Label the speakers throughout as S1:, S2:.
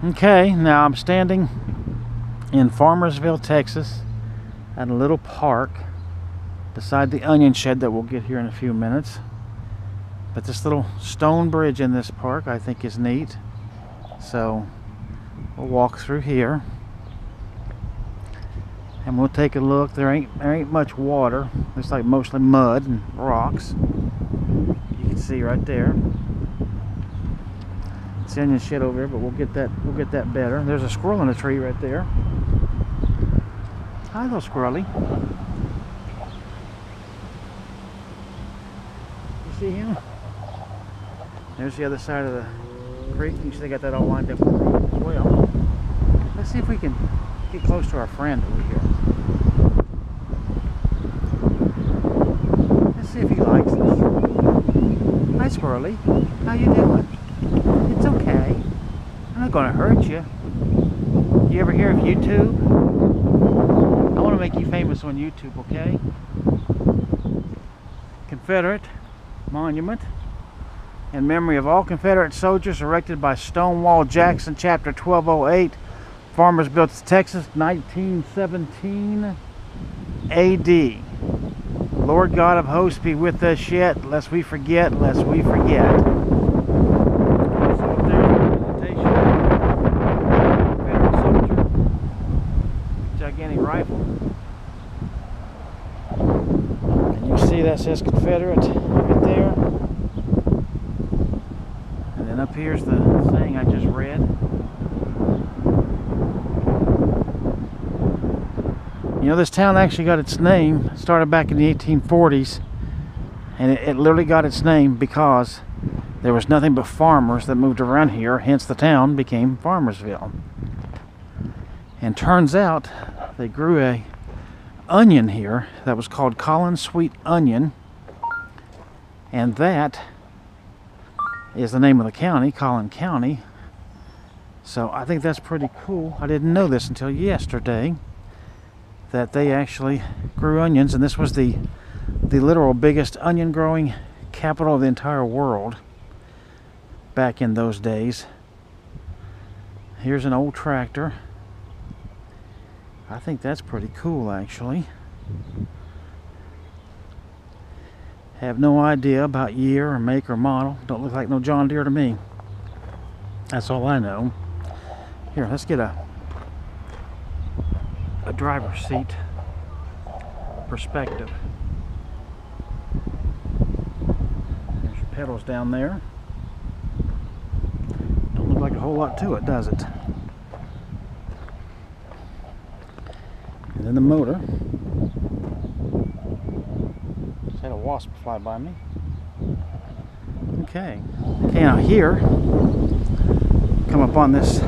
S1: Okay, now I'm standing in Farmersville, Texas, at a little park beside the onion shed that we'll get here in a few minutes. But this little stone bridge in this park I think is neat. So we'll walk through here and we'll take a look. There ain't much water. It's like mostly mud and rocks. You can see right there. It's the onion shed over there, but we'll get that better. There's a squirrel in a tree right there. Hi, little squirrely. You see him? There's the other side of the creek. You see they got that all lined up with the road as well. Let's see if we can get close to our friend over here. Let's see if he likes us. Hi, squirrely. How you doing? It's okay. I'm not going to hurt you. You ever hear of YouTube? I want to make you famous on YouTube, okay? Confederate monument in memory of all Confederate soldiers erected by Stonewall Jackson, Chapter 1208, Farmersville, Texas, 1917 A.D. Lord God of hosts be with us yet, lest we forget, lest we forget. So up there's a representation of a Confederate soldier, gigantic rifle. And you see that says Confederate right there. And then up here's the thing I just read. You know, this town actually got its name, started back in the 1840s, and it literally got its name because there was nothing but farmers that moved around here, hence the town became Farmersville. And turns out they grew a onion here that was called Collins Sweet Onion, and that is the name of the county, Collin County. So I think that's pretty cool. I didn't know this until yesterday, that they actually grew onions, and this was the literal biggest onion growing capital of the entire world back in those days. Here's an old tractor. I think that's pretty cool, actually. Have no idea about year or make or model. Don't look like no John Deere to me. That's all I know. Here, let's get a driver's seat perspective. There's your pedals down there. Don't look like a whole lot to it, does it? And then the motor. Just had a wasp fly by me. Okay. Okay, now here, come up on this,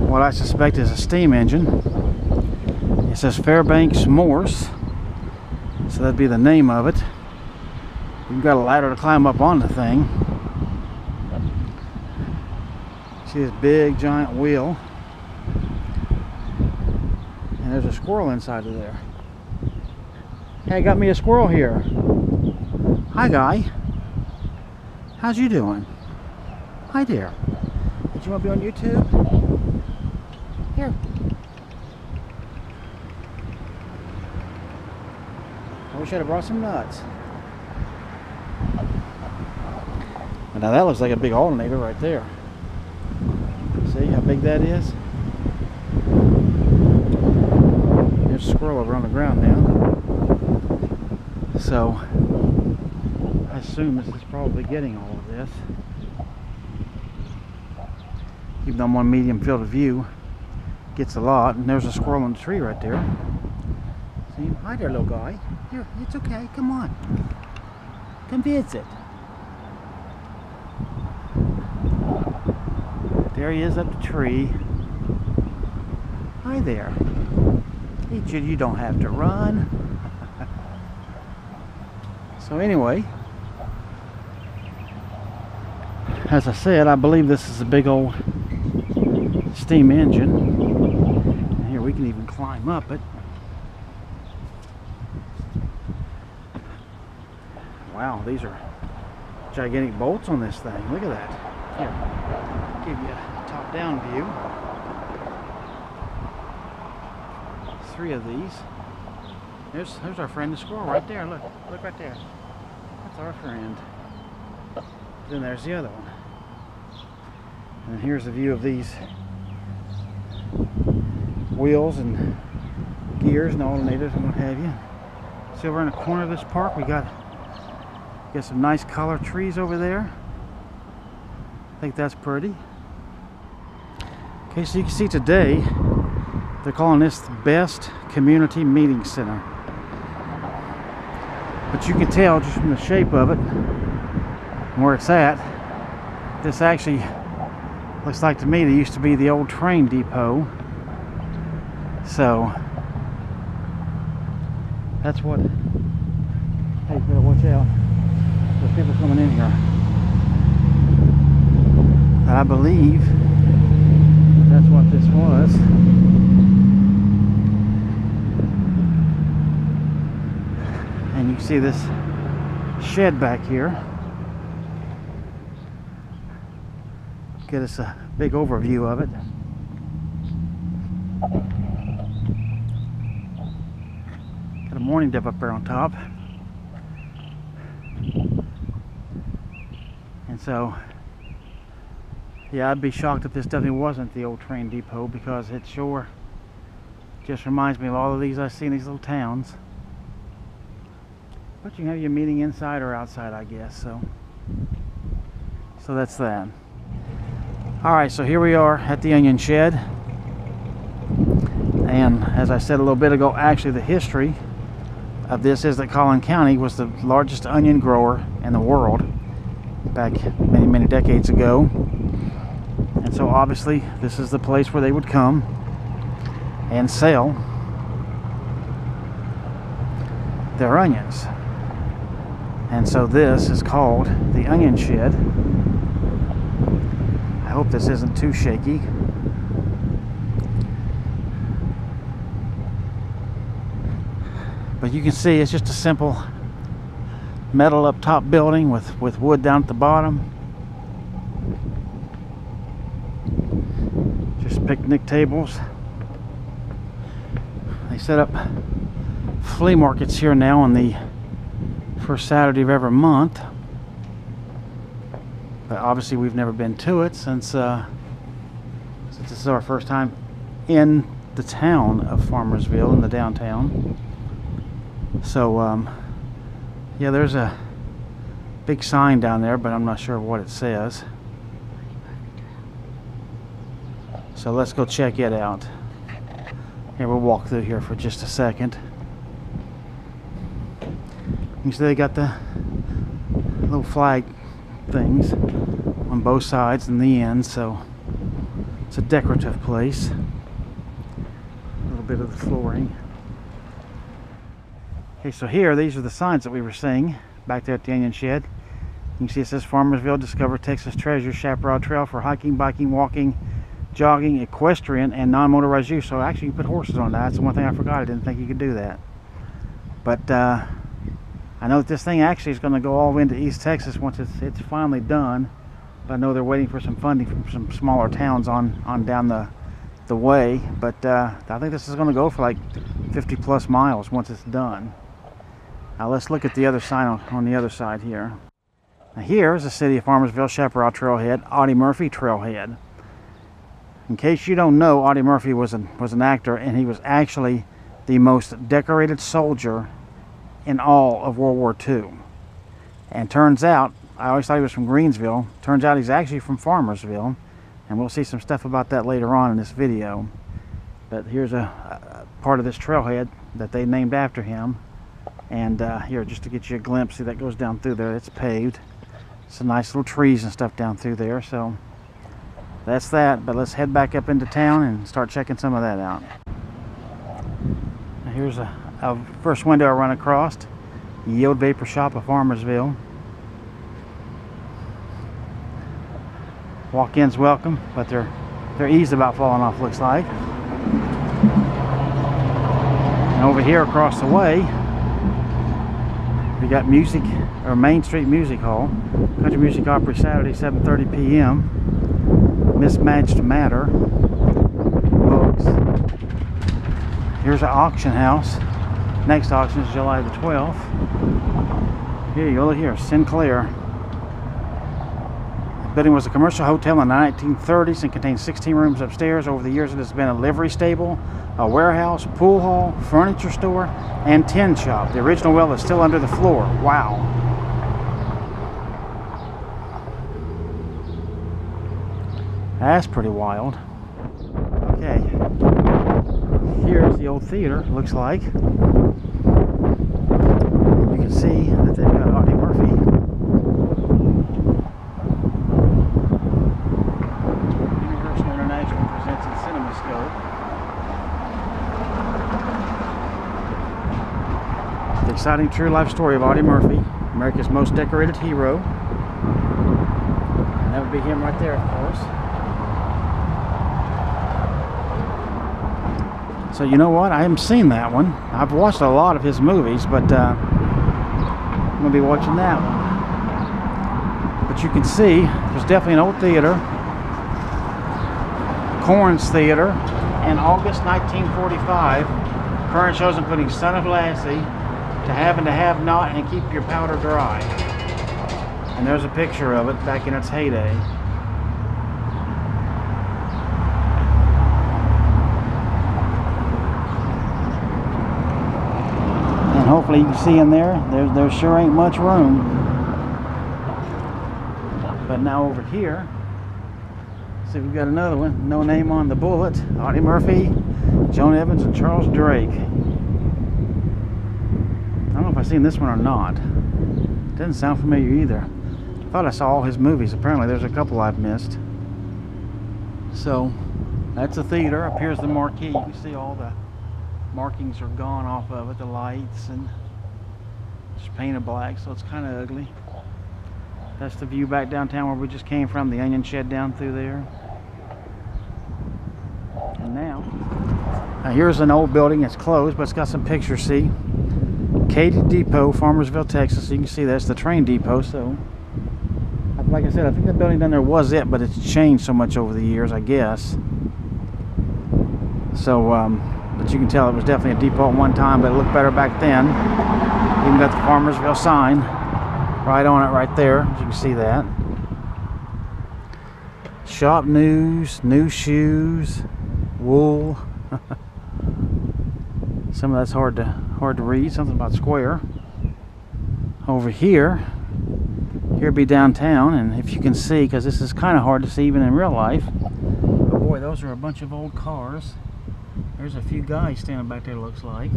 S1: what I suspect is a steam engine. It says Fairbanks Morse, so that'd be the name of it. You've got a ladder to climb up on the thing. See this big giant wheel, and there's a squirrel inside of there. Hey, I got me a squirrel here. Hi, guy. How's you doing? Hi there. Did you want to be on YouTube? Here. I wish I'd have brought some nuts. But now that looks like a big alternator right there. See how big that is? There's a squirrel over on the ground now. So I assume this is probably getting all of this. Even though I'm on medium field of view, gets a lot. And there's a squirrel in the tree right there. See him? Hi there, little guy. Here, it's okay. Come on. Come visit. There he is up the tree. Hi there. Hey, Judy, you don't have to run. So anyway, as I said, I believe this is a big old steam engine. And here we can even climb up it. Wow, these are gigantic bolts on this thing. Look at that. Here, I'll give you a top top-down view. 3 of these. There's our friend the squirrel right there. Look right there. That's our friend. Then there's the other one. And here's the view of these wheels and gears and alternators and what have you. See, over in the corner of this park, we got some nice color trees over there. I think that's pretty. Okay, so you can see today they're calling this the best community meeting center. But you can tell just from the shape of it and where it's at, this actually looks like to me there used to be the old train depot. So that's what. Hey, you better watch out. There's people coming in here. And I believe that's what this was. And you can see this shed back here. Get us a big overview of it. Got a morning dip up there on top. And so, yeah, I'd be shocked if this definitely wasn't the old train depot, because it sure just reminds me of all of these I see in these little towns. But you can have your meeting inside or outside, I guess. So that's that. Alright, so here we are at the onion shed. And as I said a little bit ago, actually the history of this is that Collin County was the largest onion grower in the world back many decades ago. And so obviously this is the place where they would come and sell their onions. And so this is called the onion shed. I hope this isn't too shaky. But you can see it's just a simple metal up top building with wood down at the bottom. Just picnic tables. They set up flea markets here now on the first Saturday of every month. But obviously we've never been to it since this is our first time in the town of Farmersville, in the downtown. So yeah, there's a big sign down there, but I'm not sure what it says. So let's go check it out. Here, we'll walk through here for just a second. You see they got the little flag things on both sides and the ends, so it's a decorative place. A little bit of the flooring. Okay, so here, these are the signs that we were seeing back there at the onion shed. You can see it says Farmersville, discover Texas treasure, Chaparral Trail for hiking, biking, walking, jogging, equestrian, and non-motorized use. So actually you put horses on that. That's the one thing I forgot. I didn't think you could do that. But I know that this thing actually is going to go all the way into East Texas once it's finally done. But I know they're waiting for some funding from some smaller towns on down the way. But I think this is going to go for like 50 plus miles once it's done. Now let's look at the other sign on the other side here. Now here is the city of Farmersville, Chaparral Trailhead, Audie Murphy Trailhead. In case you don't know, Audie Murphy was an actor, and he was actually the most decorated soldier in all of World War II. And turns out, I always thought he was from Greensville. Turns out he's actually from Farmersville, and we'll see some stuff about that later on in this video. But here's a part of this trailhead that they named after him. And here, just to get you a glimpse, see that goes down through there. It's paved. Some nice little trees and stuff down through there. So that's that. But let's head back up into town and start checking some of that out. Now here's a first window I run across. Yield Vapor Shop of Farmersville. Walk-ins welcome, but they're eased about falling off, looks like. And over here across the way, we got music, or Main Street Music Hall. Country Music Opry Saturday, 7:30 p.m. mismatched matter books. Here's an auction house. Next auction is July the 12th. Here you go, look here, Sinclair. The building was a commercial hotel in the 1930s and contained 16 rooms upstairs. Over the years it has been a livery stable, a warehouse, pool hall, furniture store, and tin shop. The original well is still under the floor. Wow. That's pretty wild. Okay. Here's the old theater, looks like. You can see that they've got Audie Murphy. Universal International presents in CinemaScope. The exciting true life story of Audie Murphy, America's most decorated hero. And that would be him right there, of course. So you know what? I haven't seen that one. I've watched a lot of his movies, but I'm going to be watching that one. But you can see there's definitely an old theater, Corns Theater, in August 1945. Current shows including Son of Lassie, To Have and to Have Not, and Keep Your Powder Dry. And there's a picture of it back in its heyday. And hopefully you can see in there sure ain't much room. But now over here, see, we've got another one. No name on the bullet. Audie Murphy, Joan Evans, and Charles Drake. I don't know if I've seen this one or not. It doesn't sound familiar either. I thought I saw all his movies. Apparently there's a couple I've missed. So that's a theater. Up here's the marquee. You can see all the markings are gone off of it. The lights and just painted black, so it's kind of ugly. That's the view back downtown where we just came from. The onion shed down through there. And now here's an old building. It's closed, but it's got some pictures. See, Katy Depot, Farmersville, Texas. You can see that's the train depot. So like I said, I think the building down there was it, but it's changed so much over the years, I guess. So but you can tell it was definitely a depot at one time, but it looked better back then. Even got the Farmersville sign right on it right there, as you can see that. Shop news, new shoes, wool. Some of that's hard to read. Something about square. Over here be downtown, and if you can see, because this is kind of hard to see even in real life, but boy, those are a bunch of old cars. There's a few guys standing back there, looks like.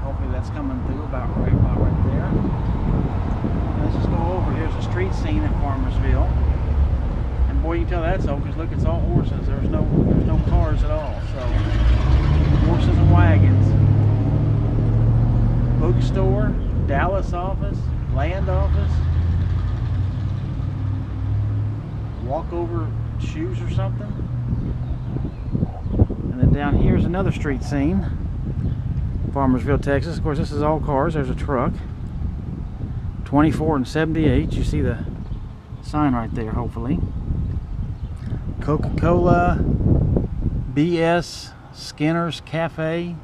S1: Hopefully that's coming through about right there. Let's just go over. Here's a street scene in Farmersville, and boy, you can tell that's old because look, it's all horses. There's no cars at all. So horses and wagons. Bookstore, Dallas office, land office, walkover shoes or something. And then down here's another street scene, Farmersville, Texas. Of course, this is all cars. There's a truck, 24 and 78. You see the sign right there, hopefully. Coca-Cola, BS, Skinner's Cafe,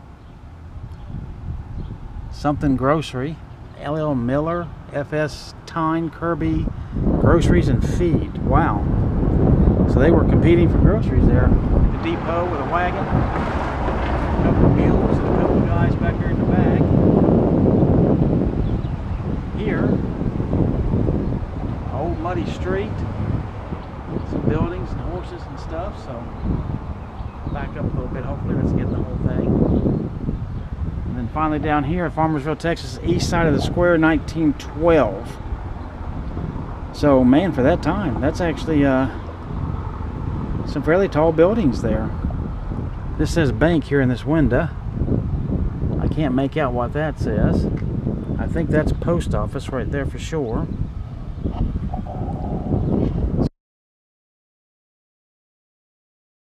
S1: something grocery, LL Miller, FS Tyne, Kirby Groceries and Feed. Wow. So they were competing for groceries there. The depot with a wagon, a couple of mules, and a couple of guys back there in the back. Here, old muddy street, some buildings and horses and stuff. So back up a little bit, hopefully let's get the whole thing. And then finally down here at Farmersville, Texas, east side of the square, 1912. So man, for that time, that's actually some fairly tall buildings there. This says bank here in this window. I can't make out what that says. I think that's post office right there for sure.